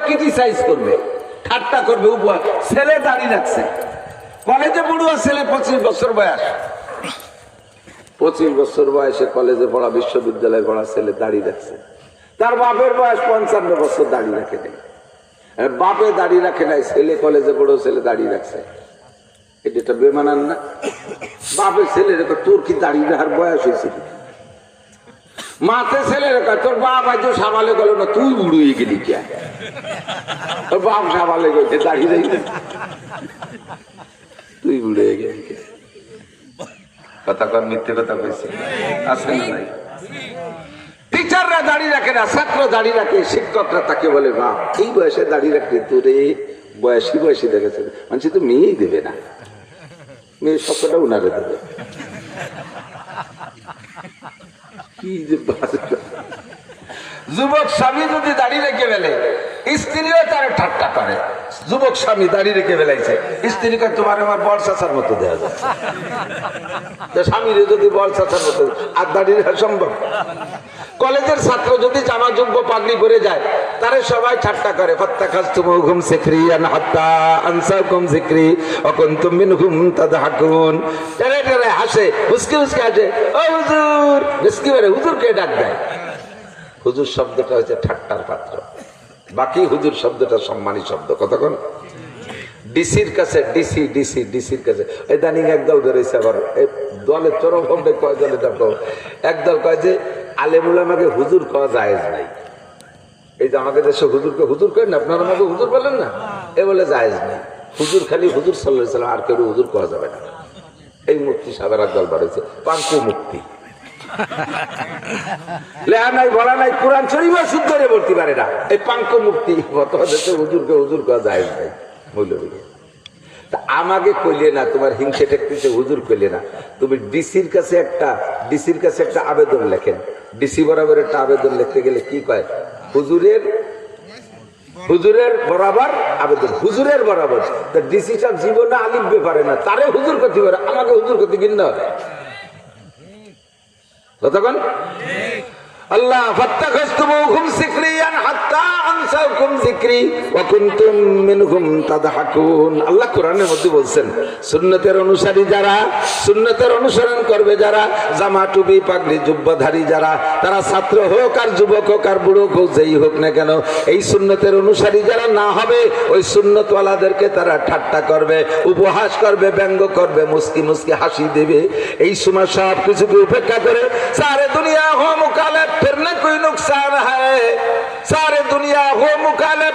Criticise করবে, ঠাট্টা করবে। ছেলে দাঁড়িয়ে রাখছে, কলেজে পড়ুয়া ছেলে, 25 বছর বয়স, 25 বছর বয়সে কলেজে পড়া, বিশ্ববিদ্যালয়ে পড়া ছেলে দাঁড়িয়ে রাখছে। তার বাপের বয়স 55 বছর, দাঁড়িয়ে রাখে নাই। বাপে দাঁড়িয়ে রাখে নাই, ছেলে কলেজে পড়ো, ছেলে দাঁড়িয়ে রাখছে। এটা বেমানান না? বাপের ছেলে রেখা, তোর কি দাঁড়িয়ে রাখার বয়স হয়েছে? মাতে ছেলে রেখা, তোর বাপ আজ সামালে গেল না, তুই উড়িয়ে গেলি কে? তোর বাপ সামালে গেছে, দাঁড়িয়ে রেখে তুই উড়ে গেলি কে? কথা কর, মিথ্যে কথা কইছে, আছে না নাই? টিচাররা দাঁড়িয়ে রাখে না, ছাত্র দাঁড়িয়ে রাখে, শিক্ষকরা তাকে বলে বাপ এই বয়সে দাঁড়িয়ে রাখলে তোরে বয়সী দেখেছে। মানুষ তো মেয়েই দেবে না, মেয়ে সবটা উনারে দেবে। কি যে যুবক স্বামী যদি দাঁড়িয়ে রেখে ফেলে, স্ত্রীও তার ঠাট্টা করে। যুবক স্বামী দাঁড়িয়ে রেখে ফেলাইছে, স্ত্রীকে তোমার আমার বর চাচার মতো দেওয়া যায়। স্বামীর যদি বর চাচার মতো আর দাঁড়িয়ে রাখা সম্ভব? কলেজের ছাত্র যদি জামা যোগ্য পাগড়ি পরে যায়, তারে সবাই ঠাট্টা করে, ফাত্তাখাযতুমুহুম সিখরিয়ান হাত্তা আনসাকুম যিকরি ওয়া কুনতুম মিনহুম তাদহাকুন। টেরে টেরে হাসে, মুস্কি মুস্কি হাসে, ও হুজুর, মুস্কি মেরে হুজুরকে ডাক দেয়। হুজুর শব্দটা হচ্ছে ঠাট্টার পাত্র, বাকি হুজুর শব্দটা সম্মানী শব্দ। কতক্ষণ ডিসির কাছে, ডিসির কাছে ইদানিং একদল বেরোইছে, আবার এই দলের চরম হবে, কয় দলে দেখো, একদল কয় যে আলেমুল আমাকে হুজুর কওয়া জায়েজ নাই। এই যে আমাদের দেশে হুজুরকে হুজুর করেন না, আপনারা আমাকে হুজুর বলেন না, এ বলে জায়েজ নেই। হুজুর খালি হুজুর সাল্লাল্লাহু আলাইহি ওয়াসাল্লাম, আর কেউ হুজুর কওয়া যাবে না। এই মুক্তি সাবের একদল বেরোইছে, পাঙ্কু মুক্তি। লেহা নাই, বলা নাই, কোরআন শরীফ শুদ্ধ করে বলতে পারে না, এই পাঙ্কু মুক্তি। দেশে হুজুরকে হুজুর কওয়া জায়েজ নাই, মৌলবী। তা আমাকে কইলে না, তোমার হিংসে ঠেকতেছে, হুজুর কইলে না। তুমি ডিসির কাছে একটা আবেদন লেখেন, ডিসি বরাবর একটা আবেদন লিখতে গেলে কি কয়? হুজুরের বরাবর আবেদন, হুজুরের বরাবর। তা ডিসি সাহেব জীবনে আলিফ ব্যাপারে না, তারে হুজুর করতে পারে, আমাকে হুজুর করতে কিনতে হবে। কতক্ষণ আল্লাহ ফাত্তাখাযতুমুহুম সিখরিয়ান হাত্তা আনসাকুম যিকরি ওয়া কুনতুম মিনহুম তাদহাকুন। আল্লাহ কোরআনের মধ্যে বলছেন, সুন্নতের অনুসারী যারা, সুন্নতের অনুসরণ করবে যারা, জামা টুপি পাগড়ি জুব্বাধারী যারা, তারা ছাত্র হোক আর যুবক হোক আর বুড়ো হোক, যেই হোক না কেন, এই সুন্নতের অনুসারী যারা না হবে, ওই সুন্নতওয়ালাদেরকে তারা ঠাট্টা করবে, উপহাস করবে, ব্যঙ্গ করবে, মুস্কি মুস্কি হাসি দেবে। এই সময় সব কিছুকে উপেক্ষা করে সারে দুনিয়া হো মুকালে फिर न कोई नुकसान है, सारे दुनिया हो मुकाले।